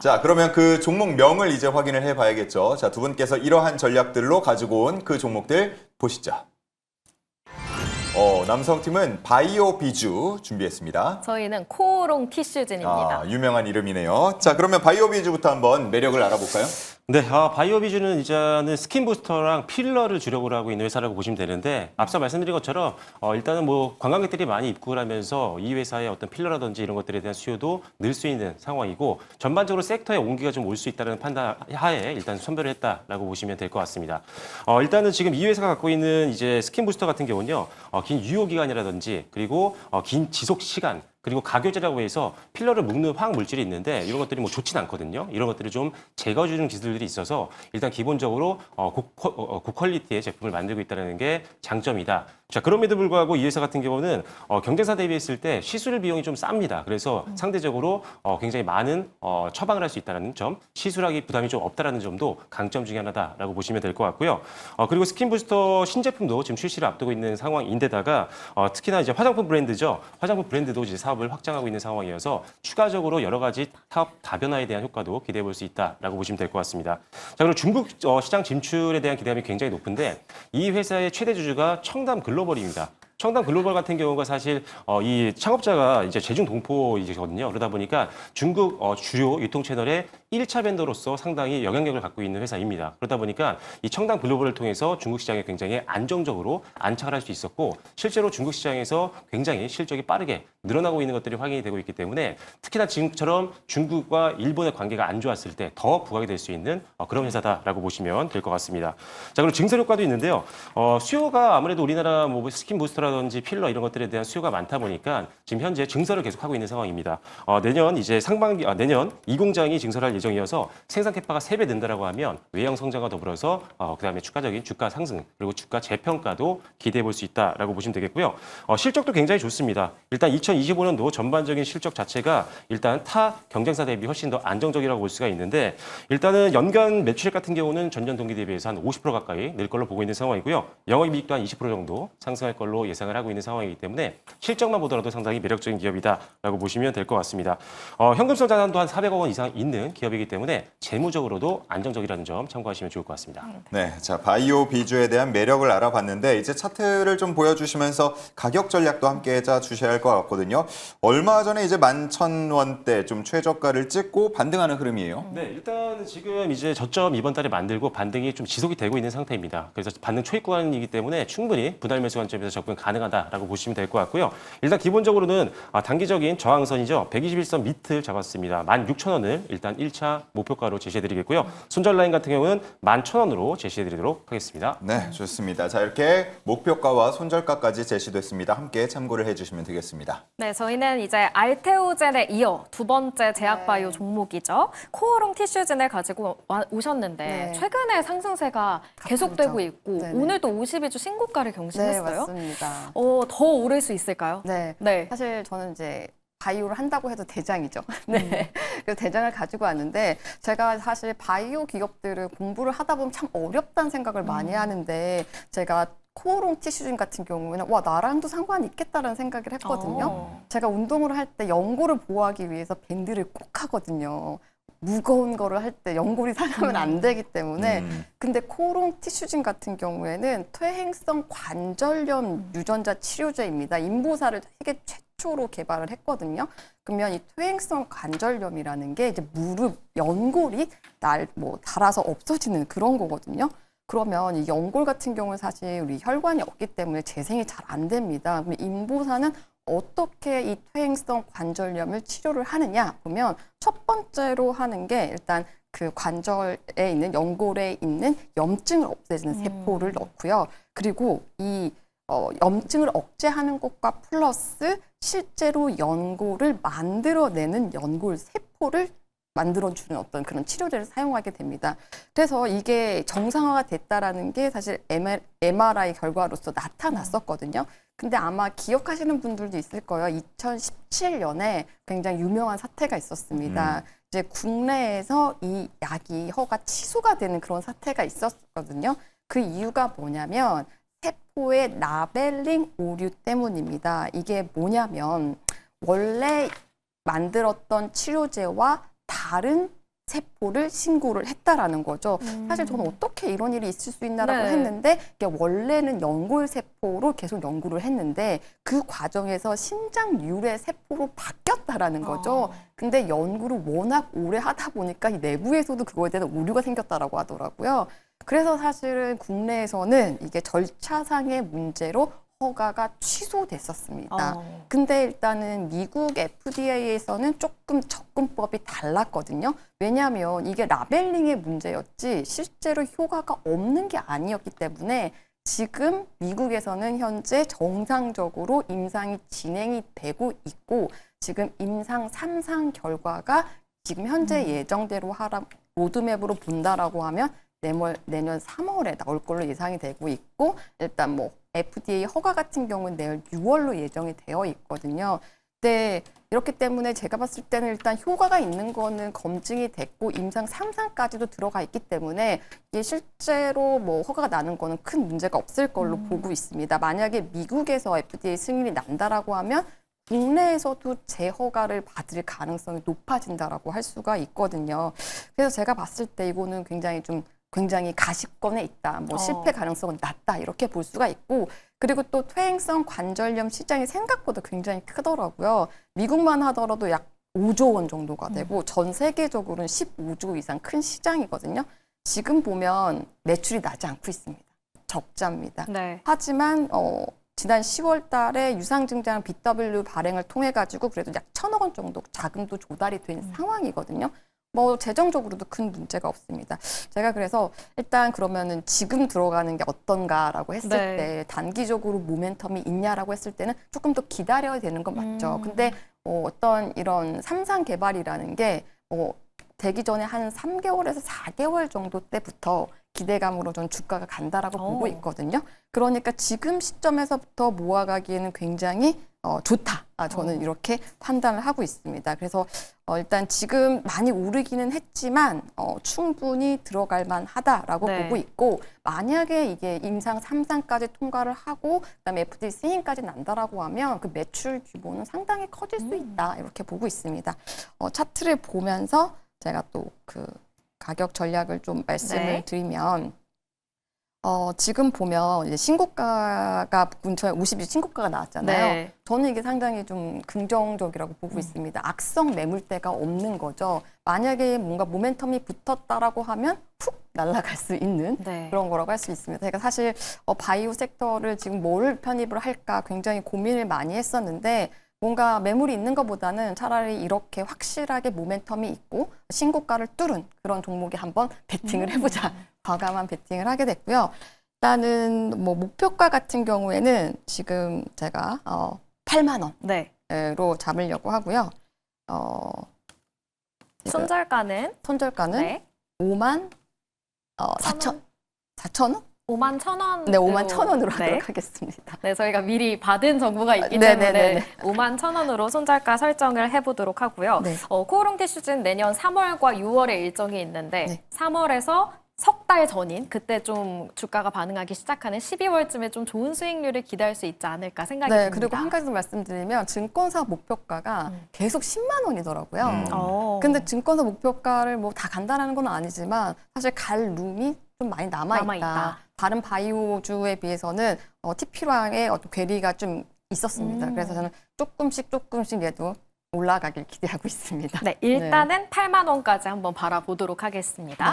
자, 그러면 그 종목명을 이제 확인을 해봐야겠죠. 자, 두 분께서 이러한 전략들로 가지고 온 그 종목들 보시죠. 남성팀은 바이오 비주 준비했습니다. 저희는 코오롱 티슈진입니다. 유명한 이름이네요. 자, 그러면 바이오 비주부터 한번 매력을 알아볼까요? 네, 바이오비주는 이제는 스킨 부스터랑 필러를 주력으로 하고 있는 회사라고 보시면 되는데 앞서 말씀드린 것처럼 일단은 뭐 관광객들이 많이 입국을 하면서 이 회사의 어떤 필러라든지 이런 것들에 대한 수요도 늘 수 있는 상황이고 전반적으로 섹터에 온기가 좀 올 수 있다는 판단 하에 일단 선별을 했다라고 보시면 될 것 같습니다. 일단은 지금 이 회사가 갖고 있는 이제 스킨 부스터 같은 경우는요, 긴 유효 기간이라든지 그리고 긴 지속 시간 그리고 가교제라고 해서 필러를 묶는 화학 물질이 있는데 이런 것들이 뭐 좋진 않거든요. 이런 것들을 좀 제거해주는 기술들이 있어서 일단 기본적으로 고퀄리티의 제품을 만들고 있다는 게 장점이다. 자, 그럼에도 불구하고 이 회사 같은 경우는 경쟁사 대비했을 때 시술 비용이 좀 쌉니다. 그래서 상대적으로 굉장히 많은 처방을 할 수 있다는 점, 시술하기 부담이 좀 없다는 점도 강점 중에 하나다라고 보시면 될 것 같고요. 그리고 스킨 부스터 신제품도 지금 출시를 앞두고 있는 상황인데다가 특히나 이제 화장품 브랜드죠. 화장품 브랜드도 이제 사업을 확장하고 있는 상황이어서 추가적으로 여러 가지 사업 다변화에 대한 효과도 기대해 볼 수 있다라고 보시면 될 것 같습니다. 자, 그리고 중국 시장 진출에 대한 기대감이 굉장히 높은데 이 회사의 최대 주주가 청담 글로벌입니다. 청담 글로벌 같은 경우가 사실 이 창업자가 이제 제중 동포이거든요. 그러다 보니까 중국 주요 유통 채널의 1차 벤더로서 상당히 영향력을 갖고 있는 회사입니다. 그러다 보니까 이 청담 글로벌을 통해서 중국 시장에 굉장히 안정적으로 안착을 할 수 있었고 실제로 중국 시장에서 굉장히 실적이 빠르게 늘어나고 있는 것들이 확인이 되고 있기 때문에 특히나 지금처럼 중국과 일본의 관계가 안 좋았을 때 더 부각이 될 수 있는 그런 회사다라고 보시면 될 것 같습니다. 자, 그리고 증설 효과도 있는데요. 수요가 아무래도 우리나라 뭐 스킨 부스터라든지 필러 이런 것들에 대한 수요가 많다 보니까 지금 현재 증설을 계속하고 있는 상황입니다. 내년 이제 내년 이 공장이 증설할 예정이어서 생산 캐파가 3배 는다라고 하면 외형 성장과 더불어서 그다음에 추가적인 주가 상승 그리고 주가 재평가도 기대해 볼 수 있다라고 보시면 되겠고요. 실적도 굉장히 좋습니다. 일단 2025년도 전반적인 실적 자체가 일단 타 경쟁사 대비 훨씬 더 안정적이라고 볼 수가 있는데 일단은 연간 매출액 같은 경우는 전년 동기 대비해서 한 50% 가까이 늘 걸로 보고 있는 상황이고요. 영업이익도 한 20% 정도 상승할 걸로 예상을 하고 있는 상황이기 때문에 실적만 보더라도 상당히 매력적인 기업이다라고 보시면 될 것 같습니다. 현금성 자산도 한 400억 원 이상 있는 기업이기 때문에 재무적으로도 안정적이라는 점 참고하시면 좋을 것 같습니다. 네, 자, 바이오 비주에 대한 매력을 알아봤는데 이제 차트를 좀 보여주시면서 가격 전략도 함께 짜주셔야 할 것 같거든요. 얼마 전에 이제 11,000원대 좀 최저가를 찍고 반등하는 흐름이에요. 네, 일단 지금 이제 저점 이번 달에 만들고 반등이 좀 지속이 되고 있는 상태입니다. 그래서 반등 초입 구간이기 때문에 충분히 분할 매수 관점에서 접근 가능하다라고 보시면 될 것 같고요. 일단 기본적으로는 단기적인 저항선이죠. 121선 밑을 잡았습니다. 16,000원을 일단 1차 목표가로 제시해드리겠고요. 손절 라인 같은 경우는 11,000원으로 제시해드리도록 하겠습니다. 네, 좋습니다. 자, 이렇게 목표가와 손절가까지 제시됐습니다. 함께 참고를 해주시면 되겠습니다. 네, 저희는 이제 알테오젠에 이어 두 번째 제약바이오 종목이죠. 코오롱 티슈진을 가지고 오셨는데 네. 최근에 상승세가 계속되고 있고 네네. 오늘도 52주 신고가를 네, 경신했어요. 맞습니다. 더 오를 수 있을까요? 네. 네. 사실 저는 이제 바이오를 한다고 해도 대장이죠. 네. 그래서 대장을 가지고 왔는데 제가 사실 바이오 기업들을 공부를 하다 보면 참 어렵다는 생각을 많이 하는데 제가 코오롱 티슈진 같은 경우에는 와 나랑도 상관이 있겠다라는 생각을 했거든요. 제가 운동을 할 때 연골을 보호하기 위해서 밴드를 꼭 하거든요. 무거운 거를 할 때 연골이 상하면 안 되기 때문에 근데 코오롱 티슈진 같은 경우에는 퇴행성 관절염 유전자 치료제입니다. 인보사를 세계 최초로 개발을 했거든요. 그러면 이 퇴행성 관절염이라는 게 이제 무릎 연골이 닳아서 없어지는 그런 거거든요. 그러면 이 연골 같은 경우는 사실 우리 혈관이 없기 때문에 재생이 잘 안 됩니다. 그럼 인보사는 어떻게 이 퇴행성 관절염을 치료를 하느냐 보면 첫 번째로 하는 게 일단 그 관절에 있는 연골에 있는 염증을 없애주는 세포를 넣고요. 그리고 이 염증을 억제하는 것과 플러스 실제로 연골을 만들어내는 연골 세포를 만들어주는 어떤 그런 치료제를 사용하게 됩니다. 그래서 이게 정상화가 됐다라는 게 사실 MRI 결과로서 나타났었거든요. 근데 아마 기억하시는 분들도 있을 거예요. 2017년에 굉장히 유명한 사태가 있었습니다. 이제 국내에서 이 약이 허가 취소가 되는 그런 사태가 있었거든요. 그 이유가 뭐냐면 세포의 라벨링 오류 때문입니다. 이게 뭐냐면 원래 만들었던 치료제와 다른 세포를 신고를 했다라는 거죠. 사실 저는 어떻게 이런 일이 있을 수 있나라고 네. 했는데 이게 원래는 연골 세포로 계속 연구를 했는데 그 과정에서 신장 유래 세포로 바뀌었다라는 거죠. 근데 연구를 워낙 오래 하다 보니까 이 내부에서도 그거에 대한 오류가 생겼다라고 하더라고요. 그래서 사실은 국내에서는 이게 절차상의 문제로 허가가 취소됐었습니다. 근데 일단은 미국 FDA에서는 조금 접근법이 달랐거든요. 왜냐하면 이게 라벨링의 문제였지 실제로 효과가 없는 게 아니었기 때문에 지금 미국에서는 현재 정상적으로 임상이 진행이 되고 있고 지금 임상 3상 결과가 지금 현재 예정대로 로드맵으로 본다라고 하면 내년 3월에 나올 걸로 예상이 되고 있고 일단 뭐 FDA 허가 같은 경우는 내년 6월로 예정이 되어 있거든요. 네, 이렇기 때문에 제가 봤을 때는 일단 효과가 있는 거는 검증이 됐고 임상 3상까지도 들어가 있기 때문에 이게 실제로 뭐 허가가 나는 거는 큰 문제가 없을 걸로 보고 있습니다. 만약에 미국에서 FDA 승인이 난다라고 하면 국내에서도 재허가를 받을 가능성이 높아진다라고 할 수가 있거든요. 그래서 제가 봤을 때 이거는 굉장히 가시권에 있다. 뭐 실패 가능성은 낮다. 이렇게 볼 수가 있고 그리고 또 퇴행성 관절염 시장이 생각보다 굉장히 크더라고요. 미국만 하더라도 약 5조 원 정도가 되고 전 세계적으로는 15조 이상 큰 시장이거든요. 지금 보면 매출이 나지 않고 있습니다. 적자입니다. 네. 하지만 지난 10월 달에 유상증장 BW 발행을 통해 가지고 그래도 약 1,000억 원 정도 자금도 조달이 된 상황이거든요. 뭐 재정적으로도 큰 문제가 없습니다. 제가 그래서 일단 그러면은 지금 들어가는 게 어떤가라고 했을 네. 때 단기적으로 모멘텀이 있냐라고 했을 때는 조금 더 기다려야 되는 건 맞죠. 근데 어떤 이런 3상 개발이라는 게 되기 전에 한 3개월에서 4개월 정도 때부터 기대감으로 전 주가가 간다라고 보고 있거든요. 그러니까 지금 시점에서부터 모아가기에는 굉장히 좋다. 저는 이렇게 판단을 하고 있습니다. 그래서 일단 지금 많이 오르기는 했지만 충분히 들어갈 만하다라고 네. 보고 있고 만약에 이게 임상 3상까지 통과를 하고 그다음에 FDA 승인까지 난다라고 하면 그 매출 규모는 상당히 커질 수 있다. 이렇게 보고 있습니다. 차트를 보면서 제가 또 그 가격 전략을 좀 말씀을 네. 드리면 지금 보면 이제 신고가가 근처에 50일 신고가가 나왔잖아요. 네. 저는 이게 상당히 좀 긍정적이라고 보고 있습니다. 악성 매물대가 없는 거죠. 만약에 뭔가 모멘텀이 붙었다라고 하면 훅 날아갈 수 있는 네. 그런 거라고 할 수 있습니다. 그러니까 사실 바이오 섹터를 지금 뭘 편입을 할까 굉장히 고민을 많이 했었는데 뭔가 매물이 있는 것보다는 차라리 이렇게 확실하게 모멘텀이 있고 신고가를 뚫은 그런 종목에 한번 베팅을 해보자. 과감한 베팅을 하게 됐고요. 일단은 뭐 목표가 같은 경우에는 지금 제가 8만 네. 원으로 잡으려고 하고요. 손절가는 손절가는 네. 5만 4천 원? 5만 1,000원. 네, 5만 1,000원으로 네. 하도록 하겠습니다. 네, 저희가 미리 받은 정보가 있기 네네네네. 때문에 5만 1,000원으로 손절가 설정을 해보도록 하고요. 네. 코오롱 티슈즈는 내년 3월과 6월에 일정이 있는데 네. 3월에서 석 달 전인 그때 좀 주가가 반응하기 시작하는 12월쯤에 좀 좋은 수익률을 기대할 수 있지 않을까 생각이 네, 듭니다. 그리고 한 가지 더 말씀드리면 증권사 목표가가 계속 10만 원이더라고요. 근데 증권사 목표가를 뭐 다 간다라는 건 아니지만 사실 갈 룸이 좀 많이 남아있다. 남아있다. 다른 바이오주에 비해서는 TP랑의 어떤 괴리가 좀 있었습니다. 그래서 저는 조금씩 얘도 올라가길 기대하고 있습니다. 네, 일단은 8만 원까지 한번 바라보도록 하겠습니다.